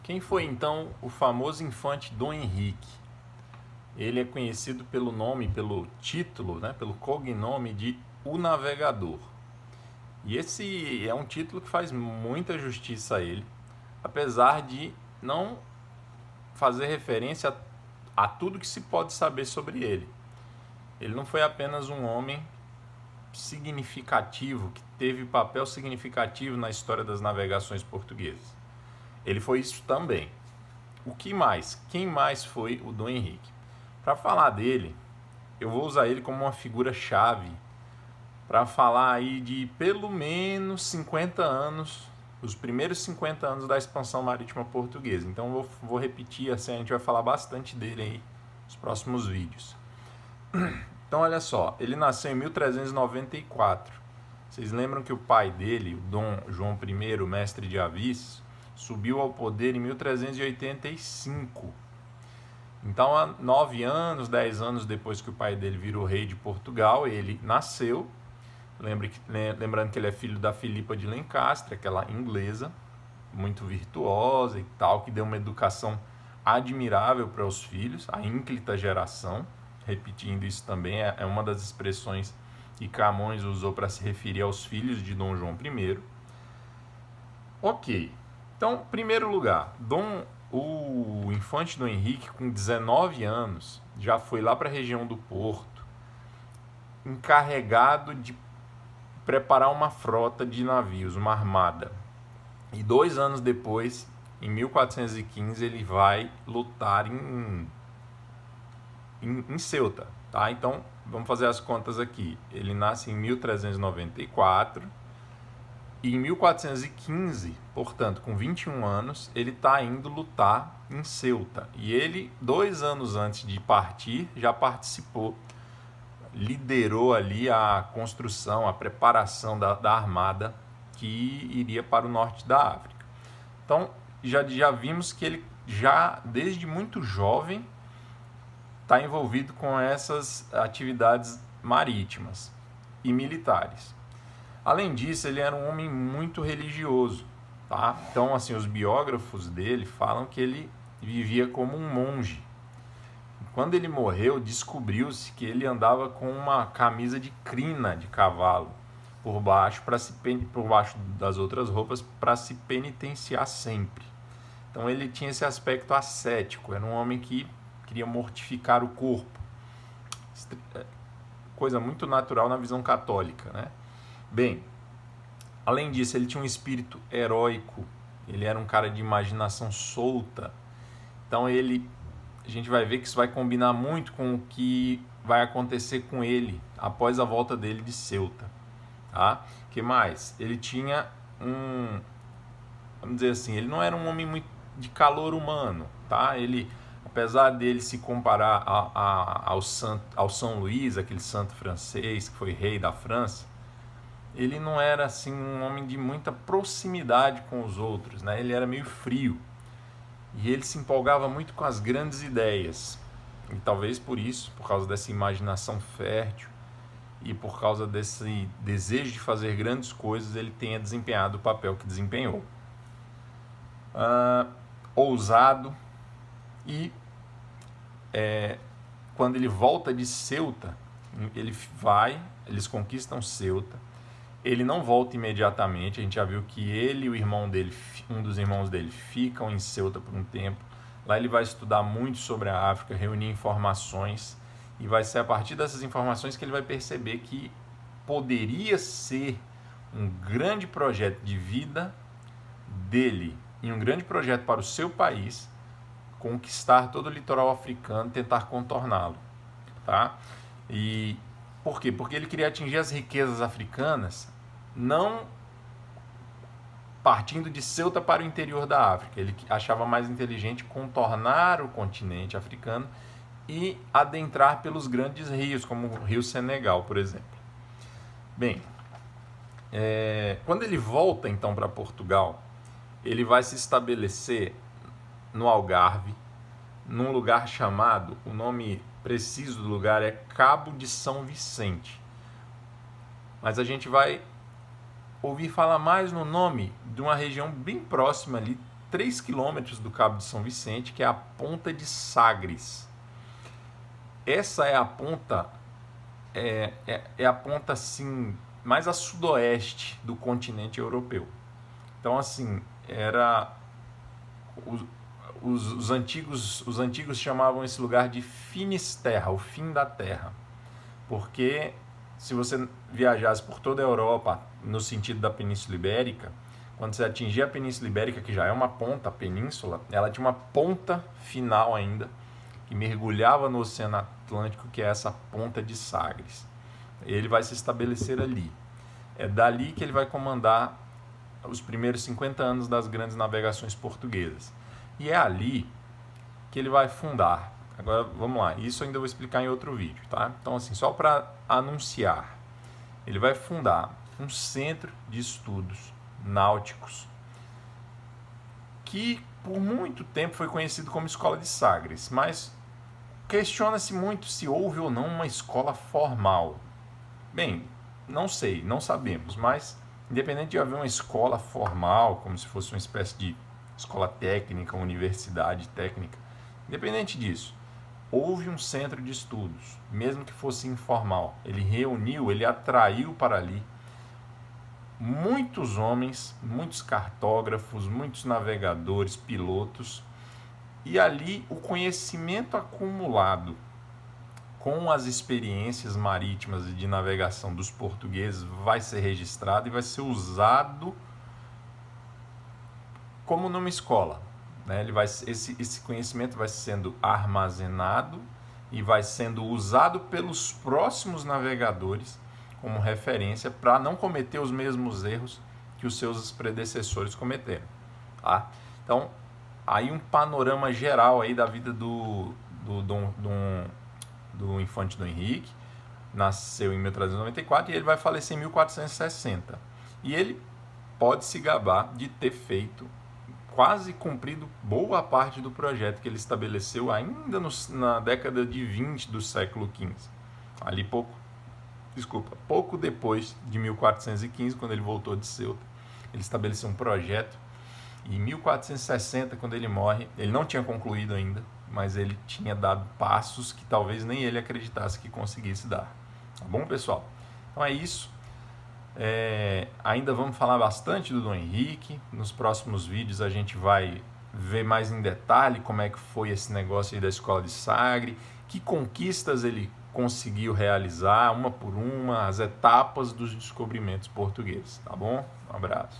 Quem foi então o famoso infante Dom Henrique? Ele é conhecido pelo nome, pelo título, né, pelo cognome de O Navegador. E esse é um título que faz muita justiça a ele, apesar de não fazer referência a tudo que se pode saber sobre ele. Ele não foi apenas um homem significativo, que teve papel significativo na história das navegações portuguesas. Ele foi isso também. O que mais? Quem mais foi o Dom Henrique? Para falar dele, eu vou usar ele como uma figura-chave para falar aí de pelo menos 50 anos, os primeiros 50 anos da expansão marítima portuguesa. Então eu vou repetir, assim a gente vai falar bastante dele aí nos próximos vídeos. Então olha só, ele nasceu em 1394. Vocês lembram que o pai dele, o Dom João I, mestre de Avis, subiu ao poder em 1385. Então, há 9 anos, 10 anos depois que o pai dele virou rei de Portugal, ele nasceu. Lembrando que ele é filho da Filipa de Lencastre, aquela inglesa, muito virtuosa e tal, que deu uma educação admirável para os filhos, a ínclita geração. Repetindo isso também, é uma das expressões que Camões usou para se referir aos filhos de Dom João I. Ok, então, primeiro lugar, o infante Dom Henrique, com 19 anos, já foi lá para a região do Porto, encarregado de preparar uma frota de navios, uma armada. E 2 anos depois, em 1415, ele vai lutar em Ceuta. Tá? Então, vamos fazer as contas aqui. Ele nasce em 1394 e em 1415, portanto, com 21 anos, ele está indo lutar em Ceuta. E ele, 2 anos antes de partir, já participou, liderou ali a construção, a preparação da armada que iria para o norte da África. Então, já vimos que ele, já desde muito jovem, está envolvido com essas atividades marítimas e militares. Além disso, ele era um homem muito religioso, tá? Então, assim, os biógrafos dele falam que ele vivia como um monge. Quando ele morreu, descobriu-se que ele andava com uma camisa de crina de cavalo por baixo das outras roupas para se penitenciar sempre. Então, ele tinha esse aspecto ascético, era um homem que queria mortificar o corpo. Coisa muito natural na visão católica, né? Bem, além disso, ele tinha um espírito heróico, ele era um cara de imaginação solta. Então a gente vai ver que isso vai combinar muito com o que vai acontecer com ele após a volta dele de Ceuta. Tá? Que mais? Ele tinha vamos dizer assim, ele não era um homem muito de calor humano, tá? Ele, apesar dele se comparar ao São Luís, aquele santo francês que foi rei da França, ele não era assim um homem de muita proximidade com os outros, né? Ele era meio frio e ele se empolgava muito com as grandes ideias. E talvez por isso, por causa dessa imaginação fértil e por causa desse desejo de fazer grandes coisas, ele tenha desempenhado o papel que desempenhou. Ousado e quando ele volta de Ceuta, eles conquistam Ceuta. Ele não volta imediatamente, a gente já viu que ele e o irmão dele, um dos irmãos dele, ficam em Ceuta por um tempo. Lá ele vai estudar muito sobre a África, reunir informações, e vai ser a partir dessas informações que ele vai perceber que poderia ser um grande projeto de vida dele e um grande projeto para o seu país conquistar todo o litoral africano, tentar contorná-lo, tá? E por quê? Porque ele queria atingir as riquezas africanas não partindo de Ceuta para o interior da África. Ele achava mais inteligente contornar o continente africano e adentrar pelos grandes rios, como o Rio Senegal, por exemplo. Bem, quando ele volta então para Portugal, ele vai se estabelecer no Algarve, num lugar chamado, o nome preciso do lugar é Cabo de São Vicente. Mas a gente vai ouvir falar mais no nome de uma região bem próxima ali, 3 quilômetros do Cabo de São Vicente, que é a Ponta de Sagres. Essa é a ponta, é a ponta assim, mais a sudoeste do continente europeu. Então, assim, era os antigos chamavam esse lugar de Finisterra, o fim da terra, porque se você viajasse por toda a Europa no sentido da Península Ibérica, quando você atingia a Península Ibérica, que já é uma ponta, a península, ela tinha uma ponta final ainda, que mergulhava no Oceano Atlântico, que é essa Ponta de Sagres. Ele vai se estabelecer ali. É dali que ele vai comandar os primeiros 50 anos das grandes navegações portuguesas. E é ali que ele vai fundar. Agora, vamos lá. Isso ainda eu vou explicar em outro vídeo, tá? Então, assim, só para anunciar. Ele vai fundar um centro de estudos náuticos que por muito tempo foi conhecido como Escola de Sagres, mas questiona-se muito se houve ou não uma escola formal. Bem, não sei, não sabemos, mas independente de haver uma escola formal, como se fosse uma espécie de escola técnica, universidade técnica, independente disso, houve um centro de estudos, mesmo que fosse informal. Ele reuniu, ele atraiu para ali muitos homens, muitos cartógrafos, muitos navegadores, pilotos, e ali o conhecimento acumulado com as experiências marítimas e de navegação dos portugueses vai ser registrado e vai ser usado como numa escola, né? Esse conhecimento vai sendo armazenado e vai sendo usado pelos próximos navegadores como referência para não cometer os mesmos erros que os seus predecessores cometeram, tá? Então, aí um panorama geral aí da vida do Infante Dom Henrique. Nasceu em 1394 e ele vai falecer em 1460. E ele pode se gabar de ter feito, quase cumprido boa parte do projeto que ele estabeleceu ainda na década de 20 do século XV. Ali pouco depois de 1415, quando ele voltou de Ceuta, ele estabeleceu um projeto. E em 1460, quando ele morre, ele não tinha concluído ainda, mas ele tinha dado passos que talvez nem ele acreditasse que conseguisse dar. Tá bom, pessoal? Então é isso. Ainda vamos falar bastante do Dom Henrique. Nos próximos vídeos a gente vai ver mais em detalhe como é que foi esse negócio aí da Escola de Sagres, que conquistas ele conseguiu realizar, uma por uma, as etapas dos descobrimentos portugueses. Tá bom? Um abraço.